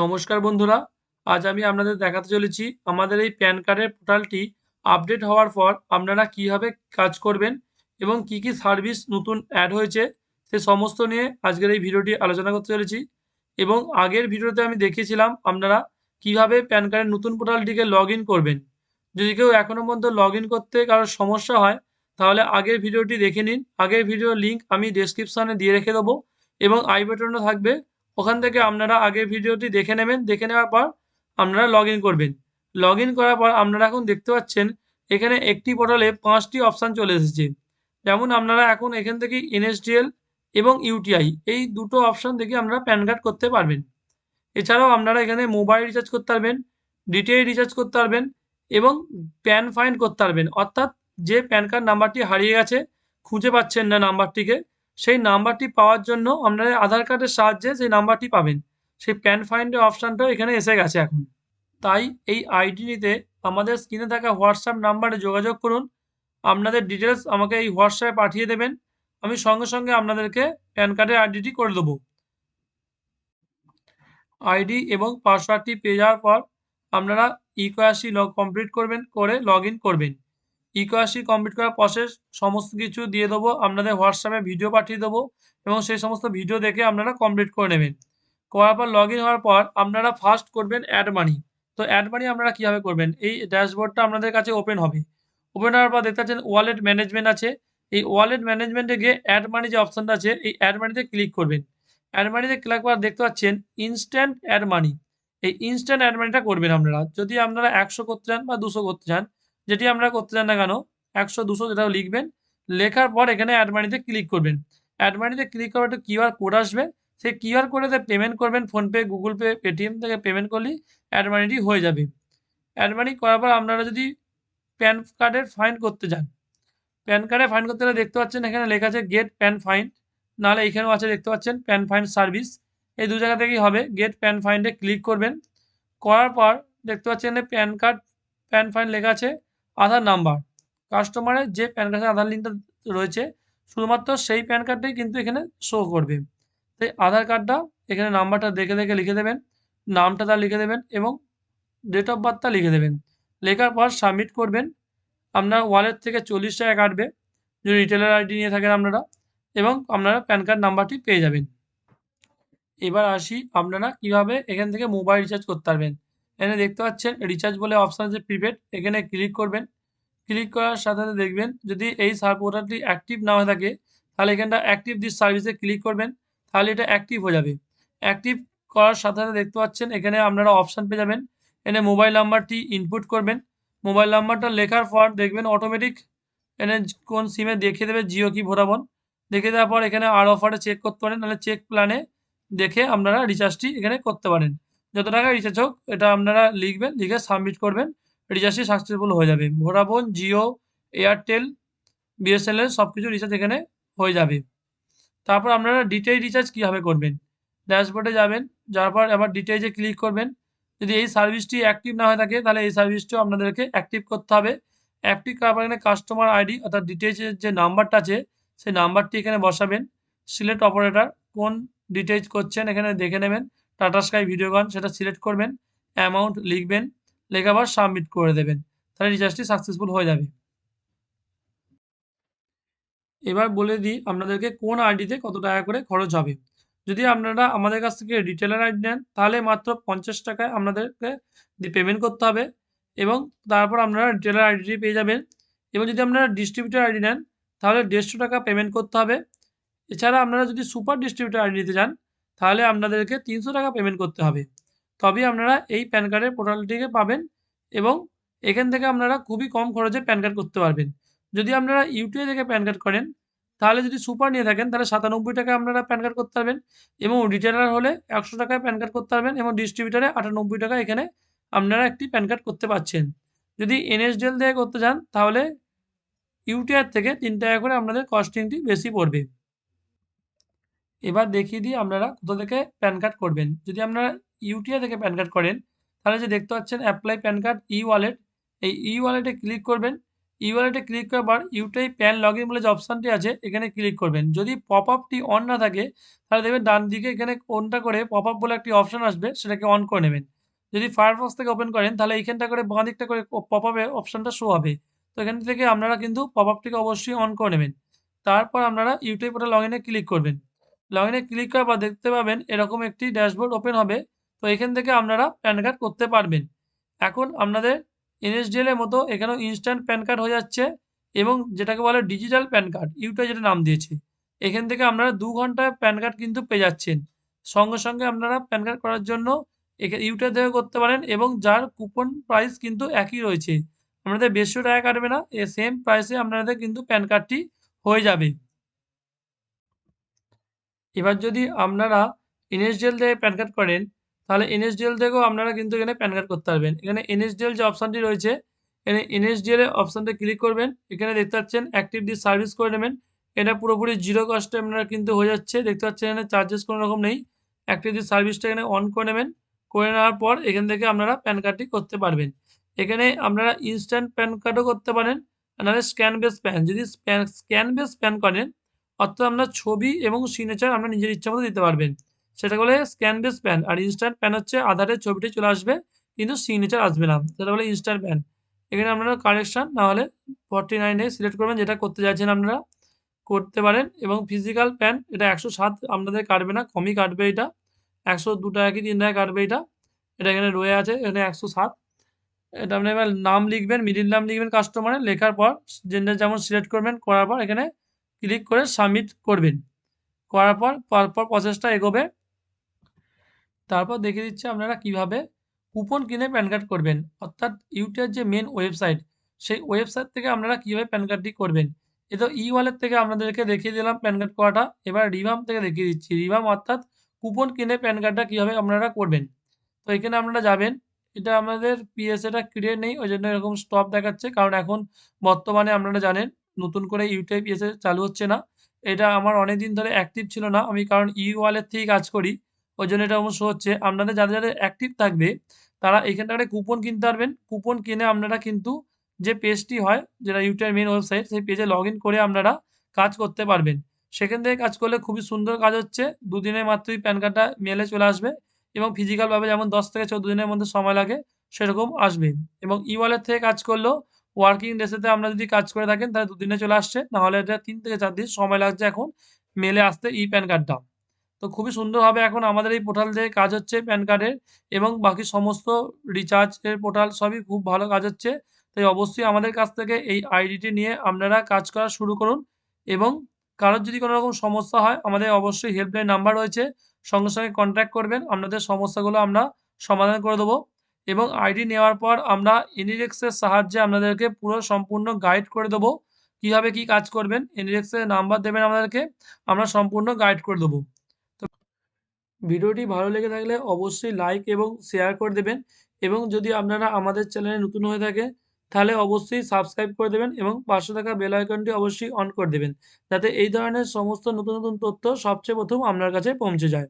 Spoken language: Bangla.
নমস্কার বন্ধুরা, আজ আমি আপনাদের দেখাতে চলেছি আমাদের এই প্যান কার্ডের পোর্টালটি আপডেট হওয়ার পর আপনারা কিভাবে কাজ করবেন এবং কি কি সার্ভিস নতুন অ্যাড হয়েছে সে সমস্ত নিয়ে আজকের এই ভিডিওটি আলোচনা করতে চলেছি। এবং আগের ভিডিওতে আমি দেখিয়েছিলাম আপনারা কিভাবে প্যান কার্ডের নতুন পোর্টালটিকে লগ ইন করবেন। যদি কেউ এখনও পর্যন্ত লগ ইন করতে কারোর সমস্যা হয় তাহলে আগের ভিডিওটি দেখে নিন। আগের ভিডিওর লিঙ্ক আমি ডেসক্রিপশনে দিয়ে রেখে দেবো এবং আই বাটনও থাকবে। ওখান থেকে আপনারা আগের ভিডিওটি দেখে নেবেন। দেখে নেওয়ার পর আপনারা লগ ইন করবেন। লগ ইন করার পর আপনারা এখন দেখতে পাচ্ছেন এখানে একটি পোর্টালে 5টি অপশান চলে এসেছে। যেমন আপনারা এখন এখান থেকে এনএসডিএল এবং ইউটিআই এই দুটো অপশান থেকে আপনারা প্যান কার্ড করতে পারবেন। এছাড়াও আপনারা এখানে মোবাইল রিচার্জ করতে পারবেন, ডিটিএইচ রিচার্জ করতে পারবেন এবং প্যান ফাইন্ড করতে পারবেন। অর্থাৎ যে প্যান কার্ড নাম্বারটি হারিয়ে গেছে, খুঁজে পাচ্ছেন না নাম্বারটিকে, সেই নাম্বারটি পাওয়ার জন্য আপনারা আধার কার্ডের সাহায্যে সেই নাম্বারটি পাবেন। সেই প্যান ফাইন্ডের অপশানটাও এখানে এসে গেছে এখন। তাই এই আইডি নিতে আমাদের স্ক্রিনে থাকা হোয়াটসঅ্যাপ নাম্বারে যোগাযোগ করুন। আপনাদের ডিটেলস আমাকে এই হোয়াটসঅ্যাপে পাঠিয়ে দেবেন। আমি সঙ্গে সঙ্গে আপনাদেরকে প্যান কার্ডের আইডিটি করে দেবো। আইডি এবং পাসওয়ার্ডটি পেয়ে যাওয়ার পর আপনারা ইকেওয়াইসি কমপ্লিট করবেন, করে লগ ইন করবেন। ইকেওয়াইসি কমপ্লিট করার প্রসেস সমস্ত কিছু দিয়ে দেবো, আপনাদের হোয়াটসঅ্যাপে ভিডিও পাঠিয়ে দেবো এবং সেই সমস্ত ভিডিও দেখে আপনারা কমপ্লিট করে নেবেন। করার পর লগ ইন হওয়ার পর আপনারা ফার্স্ট করবেন অ্যাড মানি। তো অ্যাড মানি আপনারা কীভাবে করবেন, এই ড্যাশবোর্ডটা আপনাদের কাছে ওপেন হবে। ওপেন হওয়ার পর দেখতে পাচ্ছেন ওয়ালেট ম্যানেজমেন্ট আছে। এই ওয়ালেট ম্যানেজমেন্টে গিয়ে অ্যাড মানি যে অপশানটা আছে এই অ্যাড মানিতে ক্লিক করবেন। অ্যাড মানিতে ক্লিক করার দেখতে পাচ্ছেন ইনস্ট্যান্ট অ্যাড মানি। এই ইনস্ট্যান্ট অ্যাড মানিটা করবেন আপনারা। যদি আপনারা 100 করতে চান বা 200 করতে চান, যেটি আপনারা করতে চান না কেন, 100 200 যেটাও লিখবেন। লেখার পর এখানে অ্যাড মানিতে ক্লিক করবেন। অ্যাড মানিতে ক্লিক করার একটা কিউআর কোড আসবে, সেই কিউআর কোডেতে পেমেন্ট করবেন। ফোনপে, গুগল পে, পেটিএম থেকে পেমেন্ট করলেই অ্যাড মানিটি হয়ে যাবে। অ্যাড মানি করার পর আপনারা যদি প্যান কার্ডের ফাইন্ড করতে চান, প্যান কার্ডে ফাইন্ড করতে গেলে দেখতে পাচ্ছেন এখানে লেখা আছে গেট প্যান ফাইন্ড, নাহলে এখানেও আছে দেখতে পাচ্ছেন প্যান ফাইন্ড সার্ভিস। এই দু জায়গা থেকেই হবে। গেট প্যান ফাইন্ডে ক্লিক করবেন। করার পর দেখতে পাচ্ছেন এখানে প্যান কার্ড প্যান ফাইন্ড লেখা আছে আধার নাম্বার। কাস্টমারের যে প্যান কার্ডের আধার লিঙ্কটা রয়েছে শুধুমাত্র সেই প্যান কার্ডটাই কিন্তু এখানে শো করবে। তাই আধার কার্ডটা এখানে নাম্বারটা দেখে দেখে লিখে দেবেন, নামটা তার লিখে দেবেন এবং ডেট অফ বার্থটা লিখে দেবেন। লেখার পর সাবমিট করবেন। আপনার ওয়ালেট থেকে 40 টাকা কাটবে যদি রিটেলার আইডি নিয়ে থাকেন আপনারা, এবং আপনারা প্যান কার্ড নাম্বারটি পেয়ে যাবেন। এবার আসি আপনারা কিভাবে এখান থেকে মোবাইল রিচার্জ করতে পারবেন। এখানে দেখতে পাচ্ছেন রিচার্জ বলে অপশান আছে প্রিপেড, এখানে ক্লিক করবেন। ক্লিক করার সাথে সাথে দেখবেন যদি এই পোর্টালটি অ্যাক্টিভ না হয়ে থাকে তাহলে এখানটা অ্যাক্টিভ দিস সার্ভিসে ক্লিক করবেন, তাহলে এটা অ্যাক্টিভ হয়ে যাবে। অ্যাক্টিভ করার সাথে সাথে দেখতে পাচ্ছেন এখানে আপনারা অপশান পেয়ে যাবেন। এখানে মোবাইল নাম্বারটি ইনপুট করবেন। মোবাইল নাম্বারটা লেখার পর দেখবেন অটোমেটিক এখানে কোন সিমে দেখিয়ে দেবে, জিও কি ভোডাফোন। দেখিয়ে দেওয়ার পর এখানে আর অফারে চেক করতে পারেন, নাহলে চেক প্ল্যানে দেখে আপনারা রিচার্জটি এখানে করতে পারেন। যত টাকা রিচার্জ হোক এটা আপনারা লিখবেন, লিখে সাবমিট করবেন। রিচার্জটি সাকসেসফুল হয়ে যাবে। ভোডাফোন, জিও, এয়ারটেল, বিএসএনএল সব কিছু রিচার্জ এখানে হয়ে যাবে। তারপর আপনারা ডিটিএইচ রিচার্জ কীভাবে করবেন, ড্যাশবোর্ডে যাবেন, যাওয়ার পর আবার ডিটিএইচে ক্লিক করবেন। যদি এই সার্ভিসটি অ্যাক্টিভ না হয়ে থাকে তাহলে এই সার্ভিসটিও আপনাদেরকে অ্যাক্টিভ করতে হবে। অ্যাক্টিভ করার পর এখানে কাস্টমার আইডি অর্থাৎ ডিটিএইচের যে নাম্বারটা আছে সেই নাম্বারটি এখানে বসাবেন। সিলেক্ট অপারেটর, কোন ডিটিএইচ করছেন এখানে দেখে নেবেন। টাটা স্কাই, ভিডিওকন সেটা সিলেক্ট করবেন। অ্যামাউন্ট লিখবেন, লেখার পর সাবমিট করে দেবেন। তাহলে রিচার্জটি সাকসেসফুল হয়ে যাবে। এবার বলে দিই আপনাদেরকে কোন আইডিতে কত টাকা করে খরচ হবে। যদি আপনারা আমাদের কাছ থেকে রিটেলার আইডি নেন তাহলে মাত্র 50 টাকায় আপনাদেরকে পেমেন্ট করতে হবে এবং তারপর আপনারা রিটেলার আইডিটি পেয়ে যাবেন। এবং যদি আপনারা ডিস্ট্রিবিউটার আইডি নেন তাহলে 150 টাকা পেমেন্ট করতে হবে। এছাড়া আপনারা যদি সুপার ডিস্ট্রিবিউটার আইডি নিতে চান তাহলে আপনাদেরকে 300 টাকা পেমেন্ট করতে হবে। তবেই আপনারা এই প্যান কার্ডের পোর্টালটিকে পাবেন এবং এখান থেকে আপনারা খুবই কম খরচে প্যান কার্ড করতে পারবেন। যদি আপনারা ইউটিআই থেকে প্যান কার্ড করেন তাহলে যদি সুপার নিয়ে থাকেন তাহলে 97 টাকায় আপনারা প্যান কার্ড করতে পারবেন এবং রিটেলার হলে 100 টাকায় প্যান কার্ড করতে পারবেন এবং ডিস্ট্রিবিউটারে 98 টাকা এখানে আপনারা একটি প্যান কার্ড করতে পারছেন। যদি এনএসডিএল থেকে করতে চান তাহলে ইউটিআই থেকে 3 টাকা করে আপনাদের কস্টিংটি বেশি পড়বে। এবার দেখিয়ে দিই আপনারা কোথা থেকে প্যান কার্ড করবেন। যদি আপনারা ইউটিআই থেকে প্যান কার্ড করেন তাহলে যে দেখতে পাচ্ছেন অ্যাপ্লাই প্যান কার্ড ই ওয়ালেট, এই ই ওয়ালেটে ক্লিক করবেন ই ওয়ালেটে ক্লিক করার পর ইউটিআই প্যান লগ ইন বলে যে অপশানটি আছে এখানে ক্লিক করবেন। যদি পপ আপটি অন না থাকে তাহলে দেখবেন ডান দিকে এখানে কোনটা করে পপ আপ বলে একটি অপশান আসবে, সেটাকে অন করে নেবেন। যদি ফায়ারফক্স থেকে ওপেন করেন তাহলে এইখানটা করে বাঁ দিকটা করে পপ আপের অপশানটা শো হবে। তো এখান থেকে আপনারা কিন্তু পপ আপটিকে অবশ্যই অন করে নেবেন। তারপর আপনারা ইউটিআই পোর্টাল লগ ইনে ক্লিক করবেন। লগ ইনে ক্লিক করার পর দেখতে পাবেন এরকম একটি ড্যাশবোর্ড ওপেন হবে। তো এখান থেকে আপনারা প্যান কার্ড করতে পারবেন। এখন আপনাদের এনএসডিএল এর মতো এখানেও ইনস্ট্যান্ট প্যান কার্ড হয়ে যাচ্ছে এবং যেটাকে বলে ডিজিটাল প্যান কার্ড, ইউটিআই যেটা নাম দিয়েছে। এখান থেকে আপনারা 2 ঘন্টায় প্যান কার্ড কিন্তু পেয়ে যাচ্ছেন। সঙ্গে, সঙ্গে আপনারা প্যান কার্ড করার জন্য ইউটিআই থেকে করতে পারেন এবং যার কুপন প্রাইস কিন্তু একই রয়েছে। আপনাদের ৳150 কাটবে না। সেম প্রাইসে আপনাদের কিন্তু প্যান কার্ডটি হয়ে যাবে। এবার যদি আপনারা এনএসডিএল থেকে প্যান কার্ড করেন, তাহলে এনএসডিএল থেকেও আপনারা কিন্তু এখানে প্যান কার্ড করতে পারবেন। এখানে এনএসডিএল যে অপশানটি রয়েছে, এখানে এনএসডিএল এর অপশানটা ক্লিক করবেন। এখানে দেখতে পাচ্ছেন অ্যাক্টিভ দি সার্ভিস করে নেবেন। এটা পুরোপুরি জিরো কস্টে আপনারা কিন্তু হয়ে যাচ্ছে। দেখতে পাচ্ছেন এখানে চার্জেস কোনো রকম নেই। অ্যাক্টিভ দি সার্ভিসটা এখানে অন করে নেবেন। করে নেওয়ার পর এখান থেকে আপনারা প্যান কার্ডটি করতে পারবেন। এখানে আপনারা ইনস্ট্যান্ট প্যান কার্ডও করতে পারেন, নাহলে স্ক্যান বেস প্যান। যদি স্ক্যান বেস প্যান করেন অর্থাৎ আপনার ছবি এবং সিগনেচার আপনার নিজের ইচ্ছা মতো দিতে পারবেন। সেটা বলে স্ক্যান বেস প্যান। আর ইনস্ট্যান্ট প্যান হচ্ছে আধারের ছবিটি চলে আসবে কিন্তু সিগনেচার আসবে না, সেটা বলে ইনস্ট্যান্ট প্যান। এখানে আপনারা কারেকশন না হলে 49 সিলেক্ট করবেন, যেটা করতে চাইছেন আপনারা করতে পারেন। এবং ফিজিক্যাল প্যান এটা 107 আপনাদের কাটবে না, কমই কাটবে এটা। 102 কি 3 কাটবে এটা। এটা এখানে রয়ে আছে, এখানে 107। এটা আপনি এবার নাম লিখবেন, মিডিল নাম লিখবেন কাস্টমারের, লেখার পর জেন্ডার যেমন সিলেক্ট করবেন, করার পর এখানে ক্লিক করে সাবমিট করবেন। করার পর পরপর প্রসেসটা এগোবে। তারপর দেখিয়ে দিচ্ছি আপনারা কিভাবে কুপন কিনে প্যান কার্ড করবেন। অর্থাৎ ইউটিআইয়ের যে মেন ওয়েবসাইট, সেই ওয়েবসাইট থেকে আপনারা কীভাবে প্যান কার্ডটি করবেন। এ তো ই ওয়ালেট থেকে আপনাদেরকে দেখিয়ে দিলাম প্যান কার্ড করাটা। এবার রিভাম থেকে দেখিয়ে দিচ্ছি। রিভাম অর্থাৎ কুপন কিনে প্যান কার্ডটা কীভাবে আপনারা করবেন। তো এখানে আপনারা যাবেন। এটা আমাদের পিএসএটা ক্লিয়ার নেই, ওই জন্য এরকম স্টপ দেখাচ্ছে। কারণ এখন বর্তমানে আপনারা জানেন নতুন করে ইউটিআই পিএসএ চালু হচ্ছে না। এটা আমার অনেকদিন ধরে অ্যাক্টিভ ছিল না। আমি কারণ ই ওয়ালেট থেকেই কাজ করি। ওই জন্য এটা অবশ্য হচ্ছে। আপনাদের যাদের অ্যাক্টিভ থাকবে তারা এখানটা একটা কুপন কিনতে পারবেন। কুপন কিনে আপনারা কিন্তু যে পেজটি হয় যেটা ইউটিআই মেইন ওয়েবসাইট, সেই পেজে লগ ইন করে আপনারা কাজ করতে পারবেন। সেখান থেকে কাজ করলে খুবই সুন্দর কাজ হচ্ছে। 2 দিনের মাত্রই প্যান কার্ডটা মেলে চলে আসবে এবং ফিজিক্যালভাবে যেমন 10 থেকে 14 দিনের মধ্যে সময় লাগে সেরকম আসবে। এবং ই ওয়ালেট থেকে কাজ করলেও ওয়ার্কিং ডেজেতে আপনারা যদি কাজ করে থাকেন তাহলে 2 দিনে চলে আসছে। নাহলে এটা 3 থেকে 4 দিন সময় লাগছে এখন মেলে আসতে ই প্যান কার্ডটা। তো খুবই সুন্দরভাবে এখন আমাদের এই পোর্টাল দিয়ে কাজ হচ্ছে প্যান কার্ডের এবং বাকি সমস্ত রিচার্জের পোর্টাল সবই খুব ভালো কাজ হচ্ছে। তাই অবশ্যই আমাদের কাছ থেকে এই আইডিটি নিয়ে আপনারা কাজ করা শুরু করুন এবং কারোর যদি কোনো রকম সমস্যা হয় আমাদের অবশ্যই হেল্পলাইন নাম্বার রয়েছে, সঙ্গে, সঙ্গে কনট্যাক্ট করবেন। আপনাদের সমস্যাগুলো আমরা সমাধান করে দেবো এবং আইডি নেওয়ার পর আমরা এনিডেক্সের সাহায্যে আপনাদেরকে পুরো সম্পূর্ণ গাইড করে দেবো। কীভাবে কী কাজ করবেন, এনিডেক্সের নাম্বার দেবেন আমাদেরকে, আমরা সম্পূর্ণ গাইড করে দেবো। ভিডিওটি ভালো লেগে থাকলে অবশ্যই লাইক এবং শেয়ার করে দেবেন এবং যদি আপনারা আমাদের চ্যানেলে নতুন হয়ে থাকে তাহলে অবশ্যই সাবস্ক্রাইব করে দেবেন এবং পাশে থাকা বেল আইকনটি অবশ্যই অন করে দেবেন, যাতে এই ধরনের সমস্ত নতুন নতুন তথ্য সবচেয়ে প্রথম আপনার কাছে পৌঁছে যায়।